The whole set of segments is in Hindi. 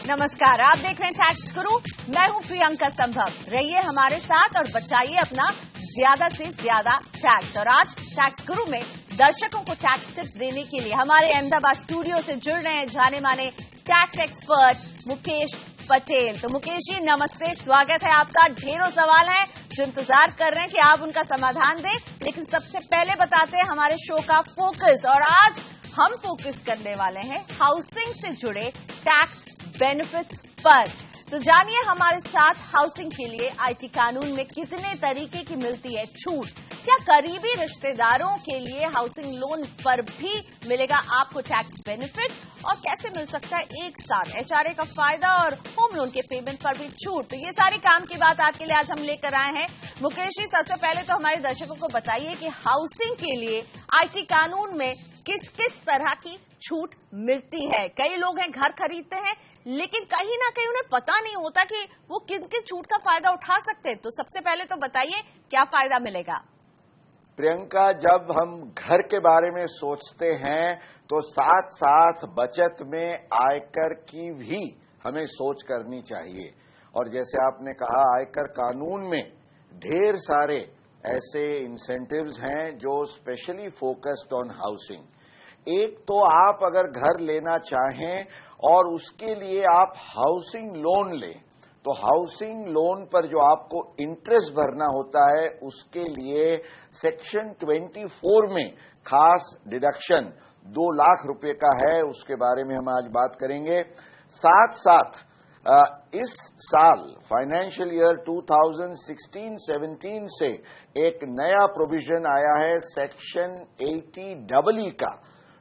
नमस्कार, आप देख रहे हैं टैक्स गुरु। मैं हूं प्रियंका संभव। रहिए हमारे साथ और बचाइए अपना ज्यादा से ज्यादा टैक्स। और आज टैक्स गुरु में दर्शकों को टैक्स टिप्स देने के लिए हमारे अहमदाबाद स्टूडियो से जुड़ रहे हैं जाने माने टैक्स एक्सपर्ट मुकेश पटेल। तो मुकेश जी नमस्ते, स्वागत है आपका। ढेरों सवाल हैं जो इंतजार कर रहे हैं कि आप उनका समाधान दें, लेकिन सबसे पहले बताते हैं हमारे शो का फोकस। और आज हम फोकस करने वाले हैं हाउसिंग से जुड़े टैक्स बेनिफिट्स पर। तो जानिए हमारे साथ हाउसिंग के लिए आईटी कानून में कितने तरीके की मिलती है छूट, क्या करीबी रिश्तेदारों के लिए हाउसिंग लोन पर भी मिलेगा आपको टैक्स बेनिफिट, और कैसे मिल सकता है एक साथ एचआरए का फायदा और होम लोन के पेमेंट पर भी छूट। तो ये सारी काम की बात आपके लिए आज हम लेकर आए हैं। मुकेश जी, सबसे पहले तो हमारे दर्शकों को बताइए कि हाउसिंग के लिए आईटी कानून में किस किस तरह की छूट मिलती है। कई लोग हैं घर खरीदते हैं, लेकिन कहीं ना कहीं उन्हें पता नहीं होता कि वो किन किन छूट का फायदा उठा सकते हैं। तो सबसे पहले तो बताइए क्या फायदा मिलेगा। प्रियंका, जब हम घर के बारे में सोचते हैं तो साथ साथ बचत में आयकर की भी हमें सोच करनी चाहिए। और जैसे आपने कहा, आयकर कानून में ढेर सारे ऐसे इंसेंटिव्स हैं जो स्पेशली फोकस्ड ऑन हाउसिंग। एक तो आप अगर घर लेना चाहें और उसके लिए आप हाउसिंग लोन लें, तो हाउसिंग लोन पर जो आपको इंटरेस्ट भरना होता है उसके लिए सेक्शन 24 में खास डिडक्शन 2 लाख रुपए का है। उसके बारे में हम आज बात करेंगे। साथ साथ इस साल फाइनेंशियल ईयर 2016-17 से एक नया प्रोविजन आया है सेक्शन 80EE का,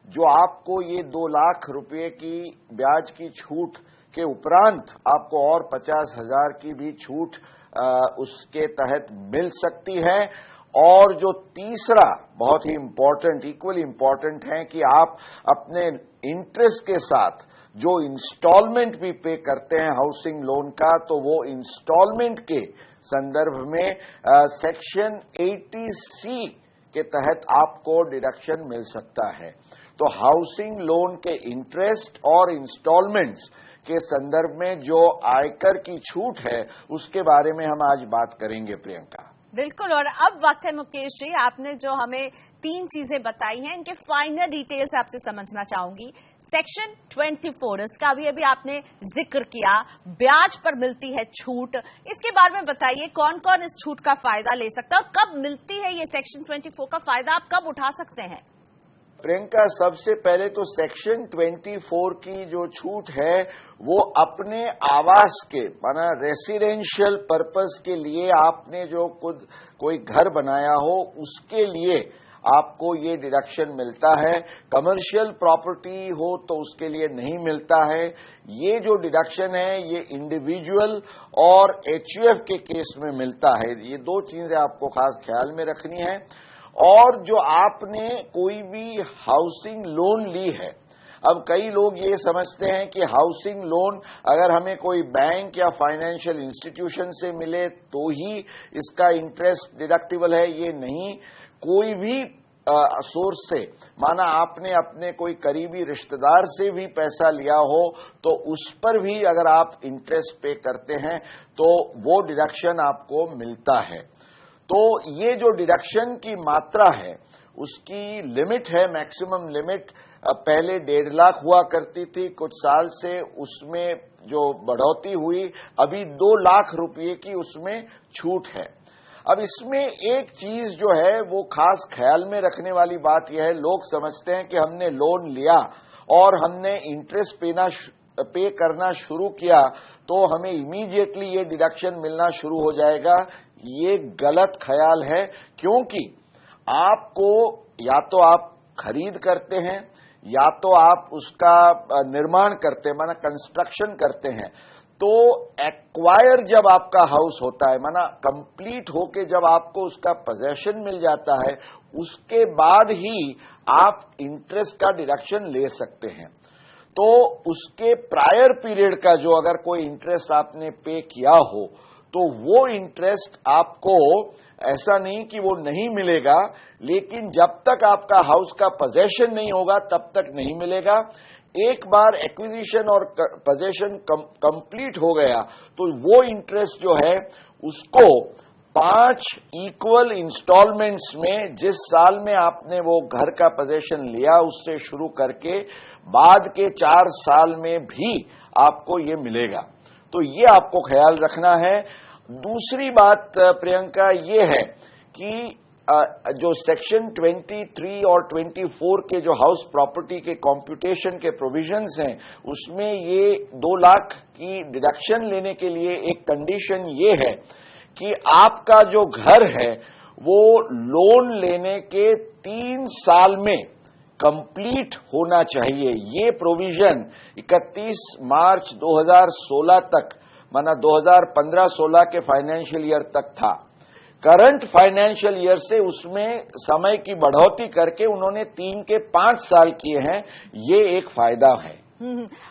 जो आपको ये 2 लाख रुपए की ब्याज की छूट के उपरांत आपको और 50,000 की भी छूट उसके तहत मिल सकती है। और जो तीसरा बहुत ही इंपॉर्टेंट, इक्वली इंपॉर्टेंट है कि आप अपने इंटरेस्ट के साथ जो इंस्टॉलमेंट भी पे करते हैं हाउसिंग लोन का, तो वो इंस्टॉलमेंट के संदर्भ में सेक्शन 80C के तहत आपको डिडक्शन मिल सकता है। तो हाउसिंग लोन के इंटरेस्ट और इंस्टॉलमेंट्स के संदर्भ में जो आयकर की छूट है उसके बारे में हम आज बात करेंगे प्रियंका। बिल्कुल। और अब वक्त है मुकेश जी, आपने जो हमें 3 चीजें बताई हैं इनके फाइनल डिटेल्स आपसे समझना चाहूंगी। सेक्शन 24, इसका अभी आपने जिक्र किया, ब्याज पर मिलती है छूट, इसके बारे में बताइए कौन कौन इस छूट का फायदा ले सकता है और कब मिलती है ये सेक्शन 24 का फायदा, आप कब उठा सकते हैं। प्रियंका, सबसे पहले तो सेक्शन 24 की जो छूट है वो अपने आवास के माना रेसिडेंशियल पर्पस के लिए आपने जो खुद कोई घर बनाया हो उसके लिए आपको ये डिडक्शन मिलता है। कमर्शियल प्रॉपर्टी हो तो उसके लिए नहीं मिलता है। ये जो डिडक्शन है ये इंडिविजुअल और एचयूएफ के केस में मिलता है। ये 2 चीजें आपको खास ख्याल में रखनी है। और जो आपने कोई भी हाउसिंग लोन ली है, अब कई लोग ये समझते हैं कि हाउसिंग लोन अगर हमें कोई बैंक या फाइनेंशियल इंस्टीट्यूशन से मिले तो ही इसका इंटरेस्ट डिडक्टिबल है। ये नहीं, कोई भी सोर्स से, माना आपने अपने कोई करीबी रिश्तेदार से भी पैसा लिया हो तो उस पर भी अगर आप इंटरेस्ट पे करते हैं तो वो डिडक्शन आपको मिलता है। तो ये जो डिडक्शन की मात्रा है उसकी लिमिट है, मैक्सिमम लिमिट पहले 1.5 लाख हुआ करती थी, कुछ साल से उसमें जो बढ़ोतरी हुई अभी 2 लाख रुपए की उसमें छूट है। अब इसमें एक चीज जो है वो खास ख्याल में रखने वाली बात यह है, लोग समझते हैं कि हमने लोन लिया और हमने इंटरेस्ट पे करना शुरू किया तो हमें इमीडिएटली ये डिडक्शन मिलना शुरू हो जाएगा। ये गलत ख्याल है, क्योंकि आपको या तो आप खरीद करते हैं या तो आप उसका निर्माण करते हैं, माना कंस्ट्रक्शन करते हैं। तो एक्वायर जब आपका हाउस होता है, माना कंप्लीट होके जब आपको उसका पोजेशन मिल जाता है, उसके बाद ही आप इंटरेस्ट का डिडक्शन ले सकते हैं। तो उसके प्रायर पीरियड का जो अगर कोई इंटरेस्ट आपने पे किया हो तो वो इंटरेस्ट आपको ऐसा नहीं कि वो नहीं मिलेगा, लेकिन जब तक आपका हाउस का पोजेशन नहीं होगा तब तक नहीं मिलेगा। एक बार एक्विजिशन और पोजेशन कंप्लीट हो गया तो वो इंटरेस्ट जो है उसको 5 इक्वल इंस्टॉलमेंट्स में, जिस साल में आपने वो घर का पोजेशन लिया उससे शुरू करके बाद के 4 साल में भी आपको ये मिलेगा। तो ये आपको ख्याल रखना है। दूसरी बात प्रियंका ये है कि जो सेक्शन 23 और 24 के जो हाउस प्रॉपर्टी के कॉम्प्यूटेशन के प्रोविजंस हैं उसमें ये 2 लाख की डिडक्शन लेने के लिए एक कंडीशन ये है कि आपका जो घर है वो लोन लेने के 3 साल में कंप्लीट होना चाहिए। ये प्रोविजन 31 मार्च 2016 तक, माना 2015-16 के फाइनेंशियल ईयर तक था। करंट फाइनेंशियल ईयर से उसमें समय की बढ़ोतरी करके उन्होंने 3 के 5 साल किए हैं। ये एक फायदा है।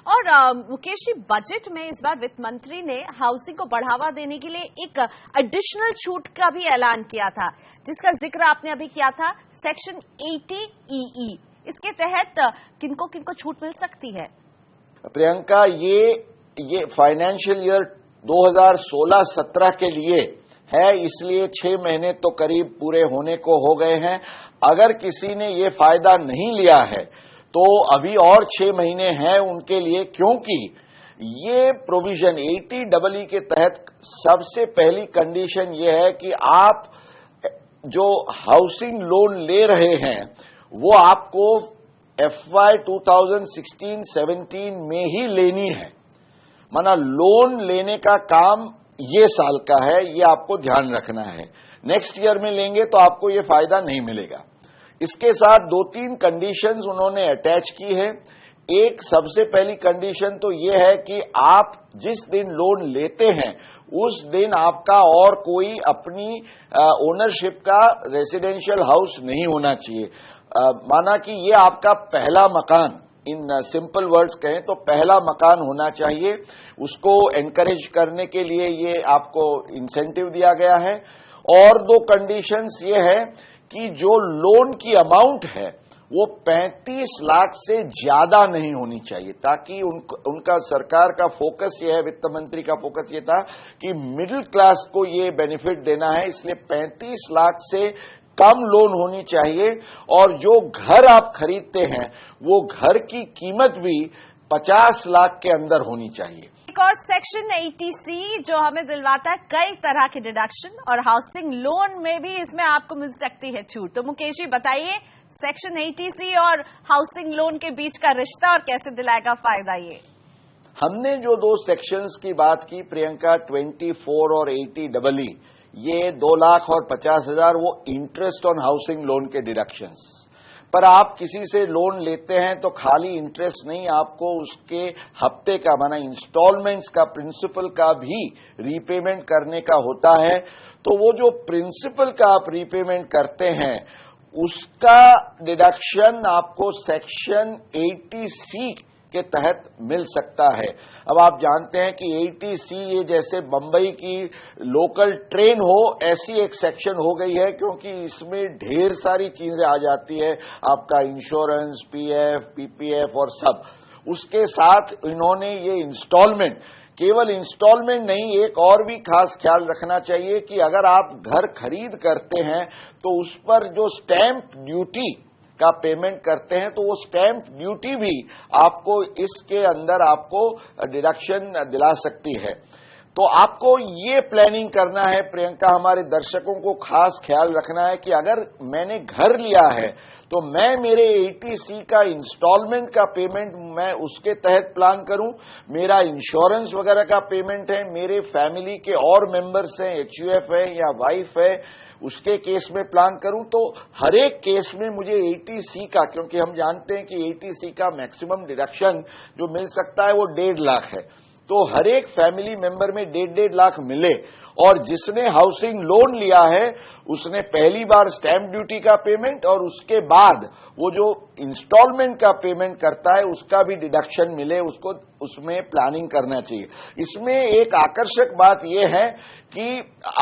और मुकेश जी, बजट में इस बार वित्त मंत्री ने हाउसिंग को बढ़ावा देने के लिए एक एडिशनल छूट का भी ऐलान किया था, जिसका जिक्र आपने अभी किया था, सेक्शन 80EE। इसके तहत किनको किनको छूट मिल सकती है? प्रियंका, ये फाइनेंशियल ईयर 2016-17 के लिए है, इसलिए 6 महीने तो करीब पूरे होने को हो गए हैं। अगर किसी ने ये फायदा नहीं लिया है तो अभी और 6 महीने हैं उनके लिए, क्योंकि ये प्रोविजन 80EE के तहत सबसे पहली कंडीशन ये है कि आप जो हाउसिंग लोन ले रहे हैं वो आपको FY 2016-17 में ही लेनी है। माना लोन लेने का काम ये साल का है, ये आपको ध्यान रखना है। नेक्स्ट ईयर में लेंगे तो आपको ये फायदा नहीं मिलेगा। इसके साथ 2-3 कंडीशंस उन्होंने अटैच की है। एक सबसे पहली कंडीशन तो ये है कि आप जिस दिन लोन लेते हैं उस दिन आपका और कोई अपनी ओनरशिप का रेसिडेंशियल हाउस नहीं होना चाहिए। माना कि ये आपका पहला मकान, इन सिंपल वर्ड्स कहें तो पहला मकान होना चाहिए। उसको एनकरेज करने के लिए ये आपको इंसेंटिव दिया गया है। और 2 कंडीशंस ये है कि जो लोन की अमाउंट है वो 35 लाख से ज्यादा नहीं होनी चाहिए, ताकि उनका सरकार का फोकस ये है, वित्त मंत्री का फोकस ये था कि मिडिल क्लास को ये बेनिफिट देना है, इसलिए 35 लाख से कम लोन होनी चाहिए। और जो घर आप खरीदते हैं वो घर की कीमत भी 50 लाख के अंदर होनी चाहिए। एक और सेक्शन 80C जो हमें दिलवाता है कई तरह के डिडक्शन, और हाउसिंग लोन में भी इसमें आपको मिल सकती है छूट। तो मुकेश जी बताइए, सेक्शन 80C और हाउसिंग लोन के बीच का रिश्ता और कैसे दिलाएगा फायदा ये? हमने जो 2 सेक्शंस की बात की प्रियंका, 24 और 80EE, ये 2 लाख और 50,000 वो इंटरेस्ट ऑन हाउसिंग लोन के डिडक्शंस। पर आप किसी से लोन लेते हैं तो खाली इंटरेस्ट नहीं, आपको उसके हफ्ते का, माना इंस्टॉलमेंट्स का, प्रिंसिपल का भी रीपेमेंट करने का होता है। तो वो जो प्रिंसिपल का आप रीपेमेंट करते हैं उसका डिडक्शन आपको सेक्शन 80C के तहत मिल सकता है। अब आप जानते हैं कि 80C ये जैसे बंबई की लोकल ट्रेन हो ऐसी एक सेक्शन हो गई है, क्योंकि इसमें ढेर सारी चीजें आ जाती है, आपका इंश्योरेंस, PF, PPF और सब। उसके साथ इन्होंने ये इंस्टॉलमेंट, केवल इंस्टॉलमेंट नहीं, एक और भी खास ख्याल रखना चाहिए कि अगर आप घर खरीद करते हैं तो उस पर जो स्टैंप ड्यूटी का पेमेंट करते हैं तो वो स्टैंप ड्यूटी भी आपको इसके अंदर आपको डिडक्शन दिला सकती है। तो आपको ये प्लानिंग करना है प्रियंका, हमारे दर्शकों को खास ख्याल रखना है कि अगर मैंने घर लिया है तो मैं मेरे 80C का इंस्टॉलमेंट का पेमेंट मैं उसके तहत प्लान करूं, मेरा इंश्योरेंस वगैरह का पेमेंट है, मेरे फैमिली के और मेंबर्स हैं, HUF है या वाइफ है, उसके केस में प्लान करूं। तो हर एक केस में मुझे 80C का, क्योंकि हम जानते हैं कि 80C का मैक्सिमम डिडक्शन जो मिल सकता है वो 1.5 लाख है, तो हर एक फैमिली मेंबर में 1.5 लाख मिले। और जिसने हाउसिंग लोन लिया है उसने पहली बार स्टैंप ड्यूटी का पेमेंट और उसके बाद वो जो इंस्टॉलमेंट का पेमेंट करता है उसका भी डिडक्शन मिले, उसको उसमें प्लानिंग करना चाहिए। इसमें एक आकर्षक बात यह है कि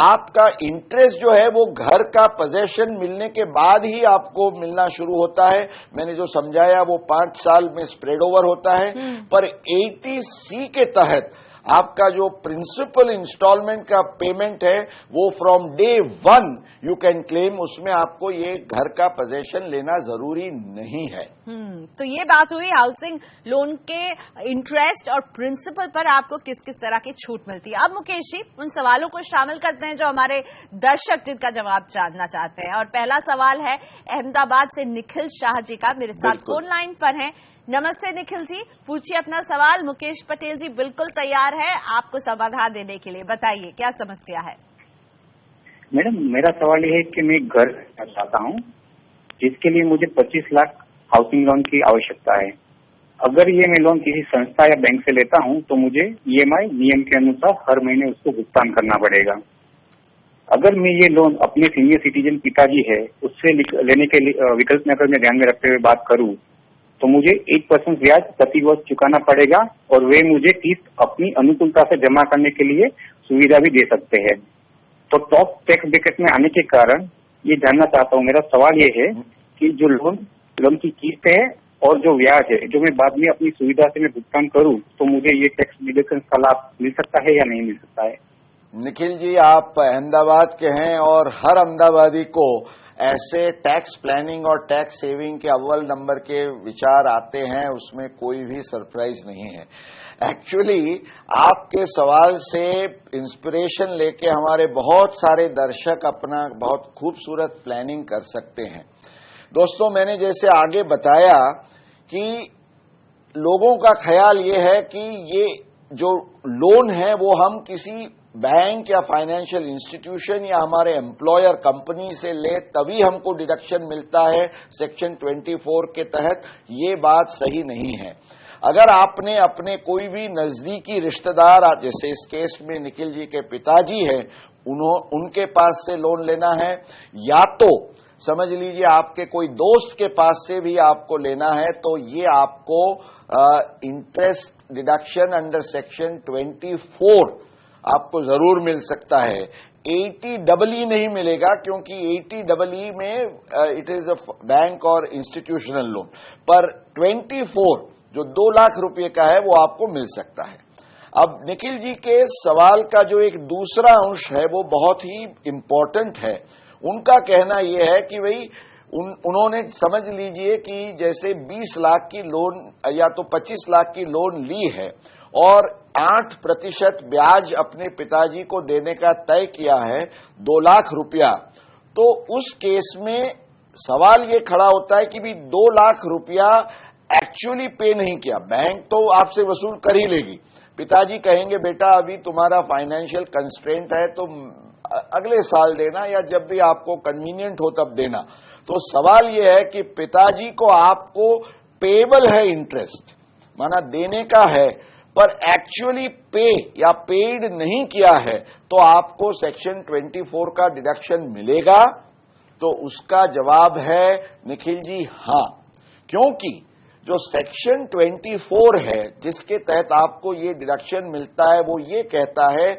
आपका इंटरेस्ट जो है वो घर का पोजेशन मिलने के बाद ही आपको मिलना शुरू होता है। मैंने जो समझाया वो 5 साल में स्प्रेड ओवर होता है, पर 80C के तहत आपका जो प्रिंसिपल इंस्टॉलमेंट का पेमेंट है वो from day 1 you can claim, उसमें आपको ये घर का पोजेशन लेना जरूरी नहीं है। तो ये बात हुई हाउसिंग लोन के इंटरेस्ट और प्रिंसिपल पर आपको किस किस तरह की छूट मिलती है। अब मुकेश जी उन सवालों को शामिल करते हैं जो हमारे दर्शक जिनका जवाब जानना चाहते हैं। और पहला सवाल है अहमदाबाद से निखिल शाह जी का, मेरे साथ फोन लाइन पर हैं। नमस्ते निखिल जी, पूछिए अपना सवाल। मुकेश पटेल जी बिल्कुल तैयार है आपको समाधान देने के लिए, बताइए क्या समस्या है। मैडम मेरा सवाल ये है कि मैं घर चाहता हूँ जिसके लिए मुझे 25 लाख हाउसिंग लोन की आवश्यकता है। अगर ये मैं लोन किसी संस्था या बैंक से लेता हूँ तो मुझे EMI नियम के अनुसार हर महीने उसको भुगतान करना पड़ेगा। अगर मैं ये लोन अपने सीनियर सिटीजन पिताजी है उससे लेने के विकल्प में अगर मैं ध्यान में रखते हुए बात करूँ तो मुझे 8% ब्याज प्रति वर्ष चुकाना पड़ेगा और वे मुझे किस्त अपनी अनुकूलता से जमा करने के लिए सुविधा भी दे सकते हैं। तो टॉप टैक्स ब्रैकेट में आने के कारण ये जानना चाहता हूँ, मेरा सवाल ये है कि जो लोन की किस्त है और जो ब्याज है जो मैं बाद में अपनी सुविधा से मैं भुगतान करूँ तो मुझे ये टैक्स डिडक्शन का लाभ मिल सकता है या नहीं मिल सकता है। निखिल जी आप अहमदाबाद के हैं और हर अहमदाबादी को ऐसे टैक्स प्लानिंग और टैक्स सेविंग के अव्वल नंबर के विचार आते हैं, उसमें कोई भी सरप्राइज नहीं है। एक्चुअली आपके सवाल से इंस्पिरेशन लेके हमारे बहुत सारे दर्शक अपना बहुत खूबसूरत प्लानिंग कर सकते हैं। दोस्तों मैंने जैसे आगे बताया कि लोगों का ख्याल ये है कि ये जो लोन है वो हम किसी बैंक या फाइनेंशियल इंस्टीट्यूशन या हमारे एम्प्लॉयर कंपनी से ले तभी हमको डिडक्शन मिलता है सेक्शन 24 के तहत। ये बात सही नहीं है। अगर आपने अपने कोई भी नजदीकी रिश्तेदार, जैसे इस केस में निखिल जी के पिताजी हैं, उनके पास से लोन लेना है या तो समझ लीजिए आपके कोई दोस्त के पास से भी आपको लेना है तो ये आपको इंटरेस्ट डिडक्शन अंडर सेक्शन 24 आपको जरूर मिल सकता है। 80EE नहीं मिलेगा क्योंकि 80EE में इट इज अ बैंक और इंस्टीट्यूशनल लोन, पर 24 जो 2 लाख रुपए का है वो आपको मिल सकता है। अब निखिल जी के सवाल का जो एक दूसरा अंश है वो बहुत ही इंपॉर्टेंट है। उनका कहना यह है कि भाई उन्होंने समझ लीजिए कि जैसे 20 लाख की लोन या तो 25 लाख की लोन ली है और 8% ब्याज अपने पिताजी को देने का तय किया है 2 लाख रुपया, तो उस केस में सवाल ये खड़ा होता है कि भी 2 लाख रुपया एक्चुअली पे नहीं किया, बैंक तो आपसे वसूल कर ही लेगी। पिताजी कहेंगे बेटा अभी तुम्हारा फाइनेंशियल कंस्ट्रेंट है तो अगले साल देना या जब भी आपको कन्वीनियंट हो तब देना। तो सवाल यह है कि पिताजी को आपको पेबल है इंटरेस्ट, माना देने का है, पर एक्चुअली पे या पेड नहीं किया है तो आपको सेक्शन 24 का डिडक्शन मिलेगा। तो उसका जवाब है निखिल जी हां, क्योंकि जो सेक्शन 24 है जिसके तहत आपको ये डिडक्शन मिलता है वो ये कहता है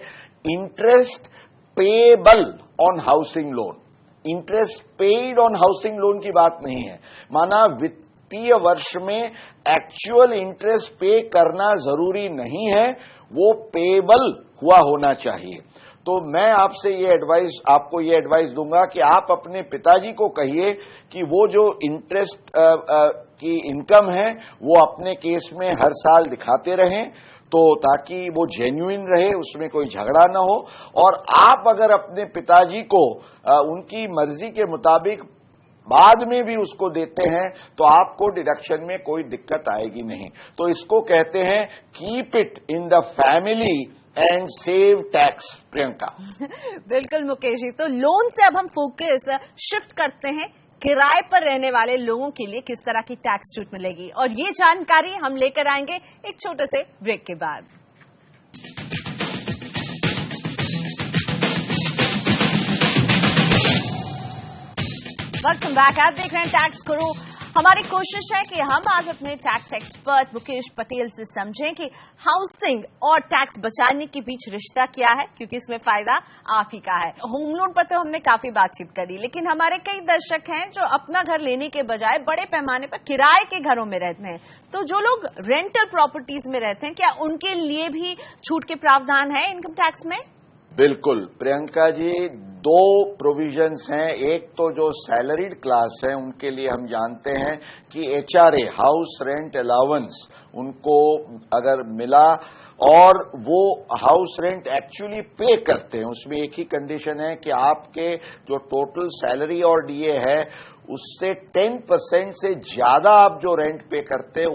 interest payable on housing loan. Interest paid on housing loan की बात नहीं है, माना वित्तीय वर्ष में एक्चुअल इंटरेस्ट पे करना जरूरी नहीं है, वो पेबल हुआ होना चाहिए। तो मैं आपको ये एडवाइस दूंगा कि आप अपने पिताजी को कहिए कि वो जो इंटरेस्ट की इनकम है वो अपने केस में हर साल दिखाते रहें, तो ताकि वो जेन्युइन रहे, उसमें कोई झगड़ा ना हो। और आप अगर अपने पिताजी को उनकी मर्जी के मुताबिक बाद में भी उसको देते हैं तो आपको डिडक्शन में कोई दिक्कत आएगी नहीं। तो इसको कहते हैं keep it in the family and save tax. Priyanka बिल्कुल मुकेश जी, तो लोन से अब हम फोकस शिफ्ट करते हैं किराए पर रहने वाले लोगों के लिए किस तरह की टैक्स छूट मिलेगी, और ये जानकारी हम लेकर आएंगे एक छोटे से ब्रेक के बाद। Welcome back. आप देख रहे हैं टैक्स गुरु। हमारी कोशिश है कि हम आज अपने टैक्स एक्सपर्ट मुकेश पटेल से समझें कि हाउसिंग और टैक्स बचाने के बीच रिश्ता क्या है, क्योंकि इसमें फायदा आप ही का है। होम लोन पर तो हमने काफी बातचीत करी, लेकिन हमारे कई दर्शक हैं जो अपना घर लेने के बजाय बड़े पैमाने पर किराए के घरों में रहते हैं। तो जो लोग रेंटल प्रॉपर्टीज में रहते हैं, क्या उनके लिए भी छूट के प्रावधान है इनकम टैक्स में? बिल्कुल प्रियंका जी, दो प्रोविजंस हैं। एक तो जो सैलरीड क्लास है उनके लिए हम जानते हैं कि एचआरए हाउस रेंट अलाउंस उनको अगर मिला और वो हाउस रेंट एक्चुअली पे करते हैं, उसमें एक ही कंडीशन है कि आपके जो टोटल सैलरी और डीए है उससे 10% से ज्यादा आप जो रेंट पे करते हैं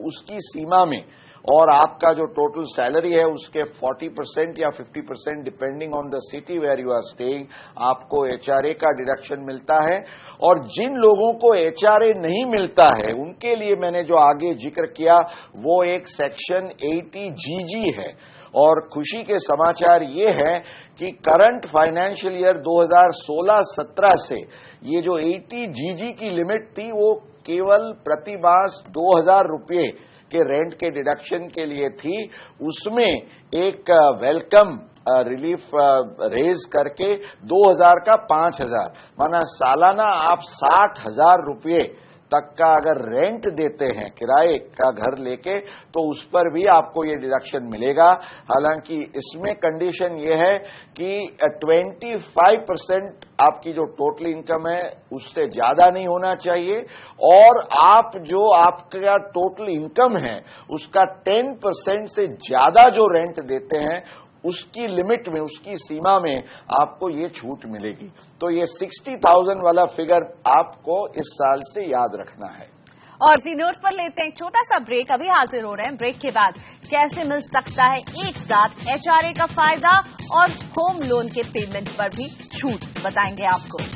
उसकी सीमा में, और आपका जो टोटल सैलरी है उसके 40% या 50% depending on the city where you are staying, आपको एचआरए का डिडक्शन मिलता है। और जिन लोगों को एचआरए नहीं मिलता है उनके लिए मैंने जो आगे जिक्र किया वो एक सेक्शन 80GG है। और खुशी के समाचार ये है कि करंट फाइनेंशियल ईयर 2016-17 से ये जो 80GG की लिमिट थी वो केवल प्रति मास 2000 रुपये के रेंट के डिडक्शन के लिए थी। उसमें एक वेलकम रिलीफ रेज करके 2000 का 5000, माना सालाना आप 60,000 रुपये तक का अगर रेंट देते हैं किराए का घर लेके तो उस पर भी आपको ये डिडक्शन मिलेगा। हालांकि इसमें कंडीशन ये है कि 25% आपकी जो टोटल इनकम है उससे ज्यादा नहीं होना चाहिए, और आप जो आपका टोटल इनकम है उसका 10% से ज्यादा जो रेंट देते हैं उसकी लिमिट में, उसकी सीमा में आपको ये छूट मिलेगी। तो ये 60,000 वाला फिगर आपको इस साल से याद रखना है। और इसी नोट पर लेते हैं एक छोटा सा ब्रेक। अभी हाजिर हो रहे हैं ब्रेक के बाद। कैसे मिल सकता है एक साथ एचआरए का फायदा और होम लोन के पेमेंट पर भी छूट, बताएंगे आपको।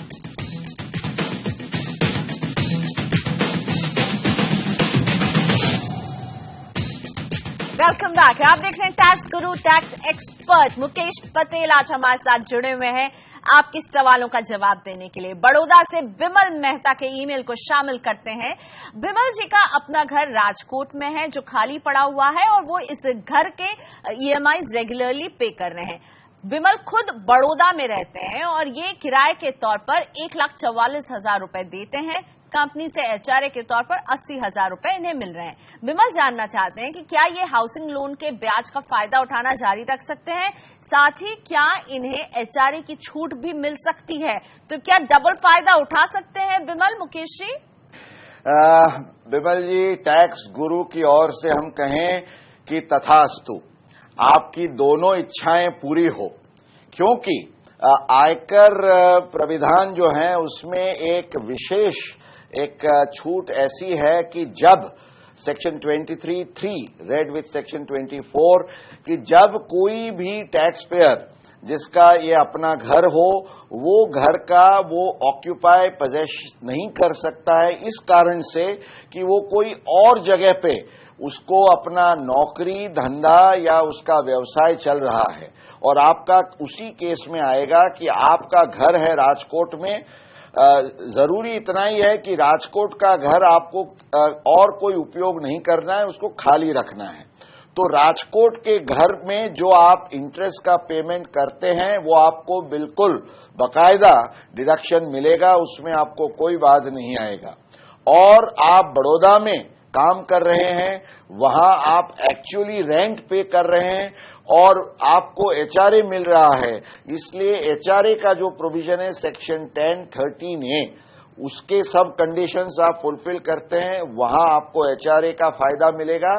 Welcome back. आप देख रहे हैं टैक्स गुरु, टैक्स एक्सपर्ट मुकेश पटेल आज हमारे साथ जुड़े हुए हैं आपके सवालों का जवाब देने के लिए। बड़ौदा से बिमल मेहता के ईमेल को शामिल करते हैं। बिमल जी का अपना घर राजकोट में है जो खाली पड़ा हुआ है और वो इस घर के ईएमआईज रेगुलरली पे कर रहे हैं। बिमल खुद बड़ौदा में रहते हैं और ये किराए के तौर पर 1,44,000 रुपए देते हैं। कंपनी से एचआरए के तौर पर 80,000 रुपए इन्हें मिल रहे हैं। बिमल जानना चाहते हैं कि क्या ये हाउसिंग लोन के ब्याज का फायदा उठाना जारी रख सकते हैं, साथ ही क्या इन्हें एचआरए की छूट भी मिल सकती है, तो क्या डबल फायदा उठा सकते हैं बिमल? मुकेश जी। बिमल जी, टैक्स गुरु की ओर से हम कहें कि तथास्तु, आपकी दोनों इच्छाएं पूरी हो, क्योंकि आयकर प्राविधान जो है उसमें एक विशेष एक छूट ऐसी है कि जब सेक्शन 23(3) रेड विथ सेक्शन 24 कि जब कोई भी टैक्स पेयर जिसका ये अपना घर हो वो घर का वो ऑक्यूपाई पोजेस नहीं कर सकता है, इस कारण से कि वो कोई और जगह पे उसको अपना नौकरी धंधा या उसका व्यवसाय चल रहा है। और आपका उसी केस में आएगा कि आपका घर है राजकोट में, जरूरी इतना ही है कि राजकोट का घर आपको और कोई उपयोग नहीं करना है, उसको खाली रखना है। तो राजकोट के घर में जो आप इंटरेस्ट का पेमेंट करते हैं वो आपको बिल्कुल बाकायदा डिडक्शन मिलेगा, उसमें आपको कोई बात नहीं आएगा। और आप बड़ौदा में काम कर रहे हैं, वहां आप एक्चुअली रेंट पे कर रहे हैं और आपको एचआरए मिल रहा है, इसलिए एचआरए का जो प्रोविजन है सेक्शन 10(13)(a) उसके सब कंडीशंस आप फुलफिल करते हैं, वहां आपको एचआरए का फायदा मिलेगा।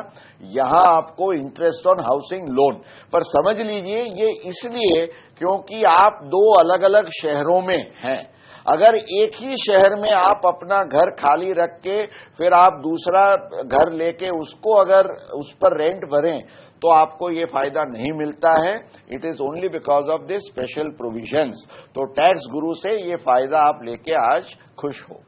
यहां आपको इंटरेस्ट ऑन हाउसिंग लोन पर समझ लीजिए ये इसलिए क्योंकि आप दो अलग अलग शहरों में हैं। अगर एक ही शहर में आप अपना घर खाली रख के फिर आप दूसरा घर लेके उसको अगर उस पर रेंट भरें तो आपको ये फायदा नहीं मिलता है। It is only because of this special provisions. तो टैक्स गुरु से ये फायदा आप लेके आज खुश हो।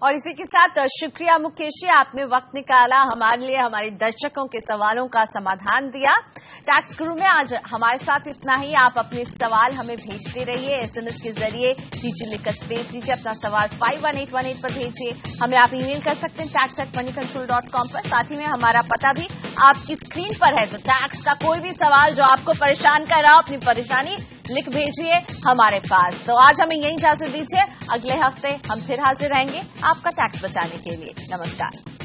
और इसी के साथ शुक्रिया मुकेश जी, आपने वक्त निकाला हमारे लिए, हमारे दर्शकों के सवालों का समाधान दिया। टैक्स गुरु में आज हमारे साथ इतना ही। आप अपने सवाल हमें भेजते रहिए एसएमएस के जरिए, टीचर लिखकर स्पेस दीजिए, अपना सवाल 51818 पर भेजिए। हमें आप ईमेल कर सकते हैं tax@moneycontrol.com पर। साथ ही में हमारा पता भी आपकी स्क्रीन पर है। तो टैक्स का कोई भी सवाल जो आपको परेशान कर रहा हो, अपनी परेशानी लिख भेजिए हमारे पास। तो आज हमें यही इजाजत दीजिए, अगले हफ्ते हम फिर हाजिर रहेंगे आपका टैक्स बचाने के लिए। नमस्कार।